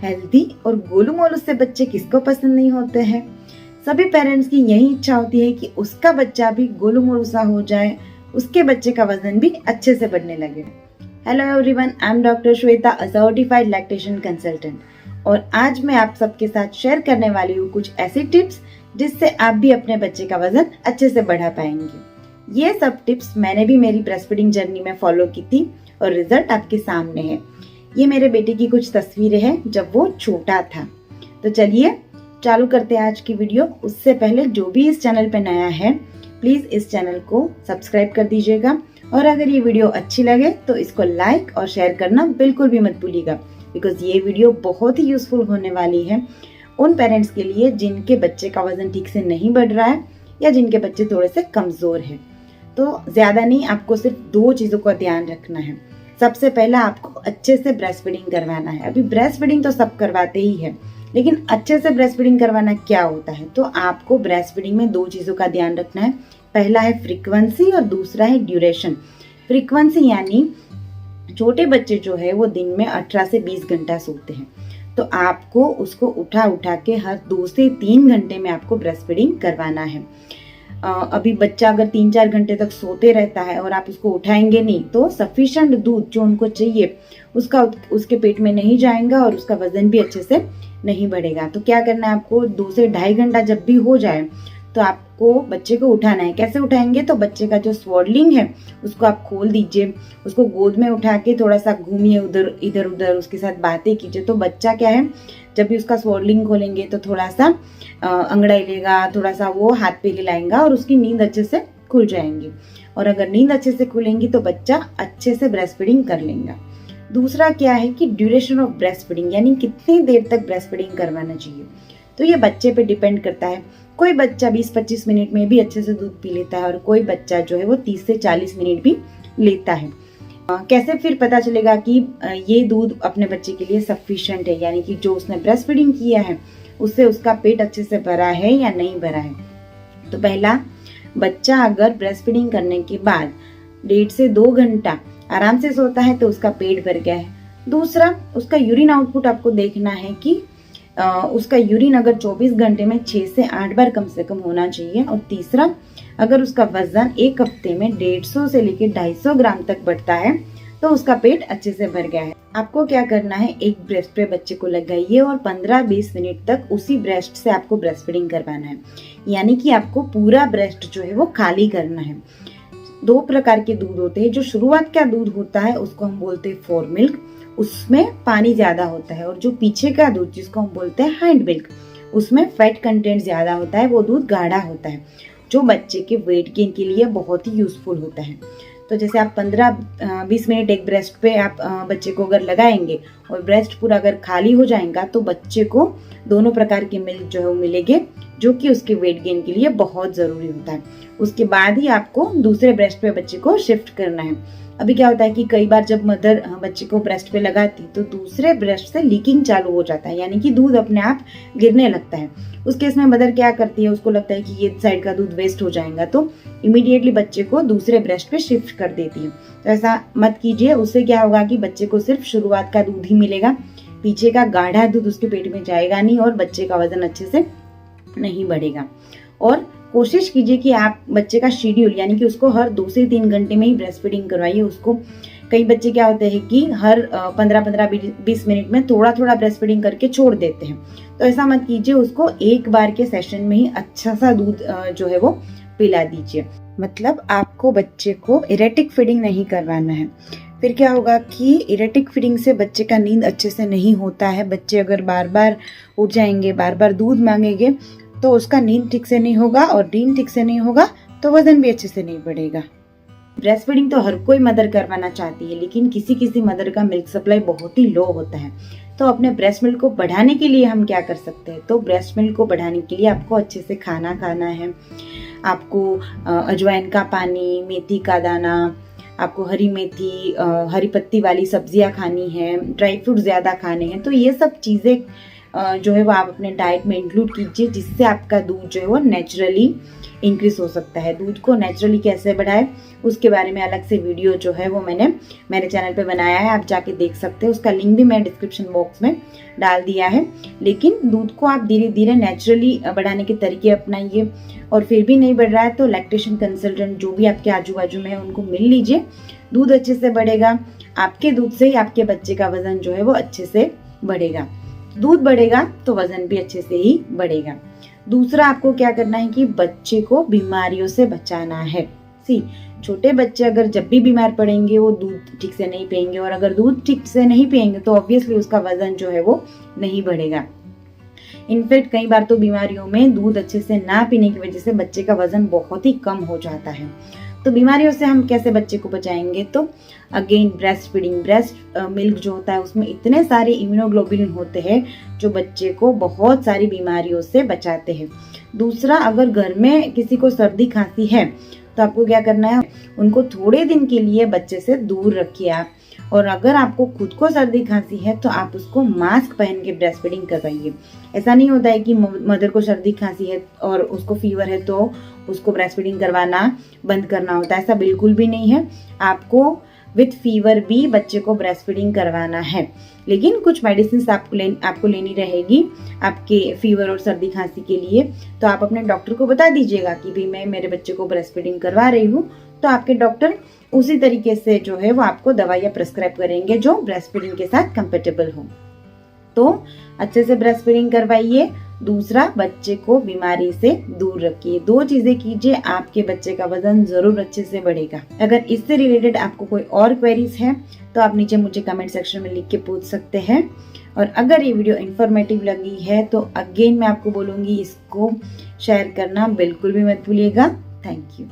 Healthy और गोलू मोलू से बच्चे किसको पसंद नहीं होते हैं। सभी पेरेंट्स की यही इच्छा होती है कि उसका बच्चा भी गोलू मोलू सा हो जाए, उसके बच्चे का वजन भी अच्छे से बढ़ने लगे। Hello everyone, I am doctor Shweta, a certified lactation consultant, और आज मैं आप सबके साथ शेयर करने वाली हूँ कुछ ऐसी टिप्स जिससे आप भी अपने बच्चे का वजन अच्छे से बढ़ा पाएंगे। ये सब टिप्स मैंने भी मेरी ब्रेस्ट फीडिंग जर्नी में फॉलो की थी और रिजल्ट आपके सामने है। ये मेरे बेटे की कुछ तस्वीरें हैं जब वो छोटा था। तो चलिए चालू करते हैं आज की वीडियो। उससे पहले जो भी इस चैनल पे नया है प्लीज इस चैनल को सब्सक्राइब कर दीजिएगा, और अगर ये वीडियो अच्छी लगे तो इसको लाइक और शेयर करना बिल्कुल भी मत भूलिएगा, बिकॉज ये वीडियो बहुत ही यूजफुल होने वाली है उन पेरेंट्स के लिए जिनके बच्चे का वजन ठीक से नहीं बढ़ रहा है या जिनके बच्चे थोड़े से कमजोर हैं। तो ज्यादा नहीं, आपको सिर्फ 2 चीजों का ध्यान रखना है। सबसे पहला, आपको अच्छे से ब्रेस्ट फीडिंग करवाना है। अभी ब्रेस्ट फीडिंग तो सब करवाते ही है, लेकिन अच्छे से ब्रेस्ट फीडिंग करवाना क्या होता है, तो आपको ब्रेस्ट फीडिंग में 2 चीजों का ध्यान रखना है। पहला है फ्रीक्वेंसी और दूसरा है ड्यूरेशन। फ्रीक्वेंसी यानी छोटे बच्चे जो है वो दिन में 18 से 20 घंटा सोते हैं, तो आपको उसको उठा उठा के हर 2 से 3 घंटे में आपको ब्रेस्ट फीडिंग करवाना है। अभी बच्चा अगर 3-4 घंटे तक सोते रहता है और आप उसको उठाएंगे नहीं तो सफिशिएंट दूध जो उनको चाहिए उसका उसके पेट में नहीं जाएगा और उसका वजन भी अच्छे से नहीं बढ़ेगा। तो क्या करना है, आपको 2 से 2.5 घंटा जब भी हो जाए तो आपको बच्चे को उठाना है। कैसे उठाएंगे, तो बच्चे का जो स्वॉडलिंग है उसको आप खोल दीजिए, उसको गोद में उठा के थोड़ा सा घूमिए इधर उधर, उसके साथ बातें कीजिए। तो बच्चा क्या है, जब भी उसका स्वॉडलिंग खोलेंगे तो थोड़ा सा अंगड़ाई लेगा, थोड़ा सा वो हाथ पे हिलाएगा और उसकी नींद अच्छे से खुल जाएंगी। और अगर नींद अच्छे से खुलेंगी तो बच्चा अच्छे से ब्रेस्ट फीडिंग कर लेगा। दूसरा क्या है कि ड्यूरेशन ऑफ ब्रेस्ट फीडिंग, यानी कितनी देर तक ब्रेस्ट फीडिंग करवाना चाहिए, तो ये बच्चे पे डिपेंड करता है। कोई बच्चा 20-25 मिनट में भी अच्छे से दूध पी लेता है और कोई बच्चा जो है वो 30 से 40 मिनट भी लेता है। कैसे फिर पता चलेगा कि ये दूध अपने बच्चे के लिए सफिशिएंट है, यानी कि जो उसने ब्रेस्ट फीडिंग किया है उससे उसका पेट अच्छे से भरा है या नहीं भरा है। तो पहला, बच्चा अगर ब्रेस्ट फीडिंग करने के बाद 1.5 से 2 घंटा आराम से सोता है तो उसका पेट भर गया है। दूसरा, उसका यूरिन आउटपुट आपको देखना है कि उसका यूरिन अगर 24 घंटे में 6 से 8 बार कम से कम होना चाहिए। और तीसरा, अगर उसका वजन 1 हफ्ते में 150 से लेकर 250 ग्राम तक बढ़ता है तो उसका पेट अच्छे से भर गया है। आपको क्या करना है, एक ब्रेस्ट पे बच्चे को लगाइए और 15-20 मिनट तक उसी ब्रेस्ट से आपको ब्रेस्ट फीडिंग करवाना है, यानी कि आपको पूरा ब्रेस्ट जो है वो खाली करना है। 2 प्रकार के दूध होते हैं। जो शुरुआत का दूध होता है उसको हम बोलते हैं फोर मिल्क, उसमें पानी ज्यादा होता है। और जो पीछे का दूध जिसको हम बोलते हैं हैंड मिल्क, उसमें फैट कंटेंट ज्यादा होता है, वो दूध गाढ़ा होता है, जो बच्चे के वेट गेन के लिए बहुत ही यूजफुल होता है। तो जैसे आप 15-20 मिनट एक ब्रेस्ट पे आप बच्चे को अगर लगाएंगे और ब्रेस्ट पूरा अगर खाली हो जाएगा तो बच्चे को दोनों प्रकार के मिल्क जो है वो मिलेंगे, जो कि उसके वेट गेन के लिए बहुत जरूरी होता है। उसके बाद ही आपको दूसरे ब्रेस्ट पे बच्चे को शिफ्ट करना है। अभी क्या होता है कि कई बार जब मदर बच्चे को ब्रेस्ट पे लगाती तो दूसरे ब्रेस्ट से लीकिंग चालू हो जाता है, यानी कि दूध अपने आप गिरने लगता है। उस केस में मदर क्या करती है, उसको लगता है कि ये साइड का दूध वेस्ट हो जाएगा तो इमीडिएटली बच्चे को दूसरे ब्रेस्ट पे शिफ्ट कर देती है। तो ऐसा मत कीजिए, उससे क्या होगा कि बच्चे को सिर्फ शुरुआत का दूध ही मिलेगा, पीछे का गाढ़ा दूध उसके पेट में जाएगा नहीं और बच्चे का वजन अच्छे से नहीं बढ़ेगा। और कोशिश कीजिए कि आप बच्चे का शेड्यूल, यानी कि उसको हर 2 से 3 घंटे में ही ब्रेस्ट फीडिंग करवाइए। उसको कई बच्चे क्या होते हैं कि हर 15-20 मिनट में थोड़ा थोड़ा ब्रेस्ट फीडिंग करके छोड़ देते हैं, तो ऐसा मत कीजिए। उसको एक बार के सेशन में ही अच्छा सा दूध जो है वो पिला दीजिए। मतलब आपको बच्चे को इरेटिक फीडिंग नहीं करवाना है। फिर क्या होगा कि इरेटिक फीडिंग से बच्चे का नींद अच्छे से नहीं होता है। बच्चे अगर बार बार उठ जाएंगे, बार बार दूध मांगेंगे तो उसका नींद ठीक से नहीं होगा, और नींद ठीक से नहीं होगा तो वजन भी अच्छे से नहीं बढ़ेगा। ब्रेस्ट फीडिंग तो हर कोई मदर करवाना चाहती है, लेकिन किसी किसी मदर का मिल्क सप्लाई बहुत ही लो होता है। तो अपने ब्रेस्ट मिल्क को बढ़ाने के लिए हम क्या कर सकते हैं, तो ब्रेस्ट मिल्क को बढ़ाने के लिए आपको अच्छे से खाना खाना है। आपको अजवाइन का पानी, मेथी का दाना, आपको हरी मेथी, हरी पत्ती वाली सब्जियां खानी है, ड्राई फ्रूट ज्यादा खाने हैं। तो ये सब चीजें जो है वो आप अपने डाइट में इंक्लूड कीजिए, जिससे आपका दूध जो है वो नेचुरली इंक्रीज हो सकता है। दूध को नेचुरली कैसे बढ़ाए उसके बारे में अलग से वीडियो जो है वो मैंने मेरे चैनल पे बनाया है, आप जाके देख सकते हैं। उसका लिंक भी मैं डिस्क्रिप्शन बॉक्स में डाल दिया है। लेकिन दूध को आप धीरे धीरे नेचुरली बढ़ाने के तरीके अपनाइए, और फिर भी नहीं बढ़ रहा है तो लैक्टेशन कंसल्टेंट जो भी आपके आजू बाजू में है उनको मिल लीजिए। दूध अच्छे से बढ़ेगा, आपके दूध से ही आपके बच्चे का वजन जो है वो अच्छे से बढ़ेगा। दूध बढ़ेगा तो वजन भी अच्छे से ही बढ़ेगा। दूसरा आपको क्या करना है कि बच्चे को बीमारियों से बचाना है। छोटे बच्चे अगर जब भी बीमार पड़ेंगे वो दूध ठीक से नहीं पिएंगे, और अगर दूध ठीक से नहीं पिएंगे तो ऑब्वियसली उसका वजन जो है वो नहीं बढ़ेगा। इनफैक्ट कई बार तो बीमारियों में दूध अच्छे से ना पीने की वजह से बच्चे का वजन बहुत ही कम हो जाता है। तो बीमारियों से हम कैसे बच्चे को बचाएंगे? तो again breast feeding, breast milk जो होता है उसमें इतने सारे इम्यूनोग्लोबुलिन होते हैं जो बच्चे को बहुत सारी बीमारियों से बचाते हैं। दूसरा, अगर घर में किसी को सर्दी खांसी है तो आपको क्या करना है, उनको थोड़े दिन के लिए बच्चे से दूर रखिए आप। और अगर आपको खुद को सर्दी खांसी है तो आप उसको मास्क पहन के ब्रेस्ट फीडिंग करवाइए। ऐसा नहीं होता है कि मदर को सर्दी खांसी है और उसको फीवर है तो उसको ब्रेस्ट फीडिंग करवाना बंद करना होता है, ऐसा बिल्कुल भी नहीं है। आपको विथ फीवर भी बच्चे को ब्रेस्ट फीडिंग करवाना है, लेकिन कुछ मेडिसिन आपको लेनी रहेगी आपके फीवर और सर्दी खांसी के लिए। तो आप अपने डॉक्टर को बता दीजिएगा कि भाई मैं मेरे बच्चे को ब्रेस्ट फीडिंग करवा रही हूँ, तो आपके डॉक्टर उसी तरीके से जो है वो आपको दवाइयाँ प्रेस्क्राइब करेंगे जो ब्रेस्ट फीडिंग के साथ कंपेटेबल हो। तो अच्छे से ब्रेस्ट फीडिंग करवाइए। दूसरा, बच्चे को बीमारी से दूर रखिए। 2 चीजें कीजिए, आपके बच्चे का वजन जरूर अच्छे से बढ़ेगा। अगर इससे रिलेटेड आपको कोई और क्वेरीज है तो आप नीचे मुझे कमेंट सेक्शन में लिख के पूछ सकते हैं। और अगर ये वीडियो इन्फॉर्मेटिव लगी है तो अगेन मैं आपको बोलूंगी इसको शेयर करना बिल्कुल भी मत भूलिएगा। Thank you.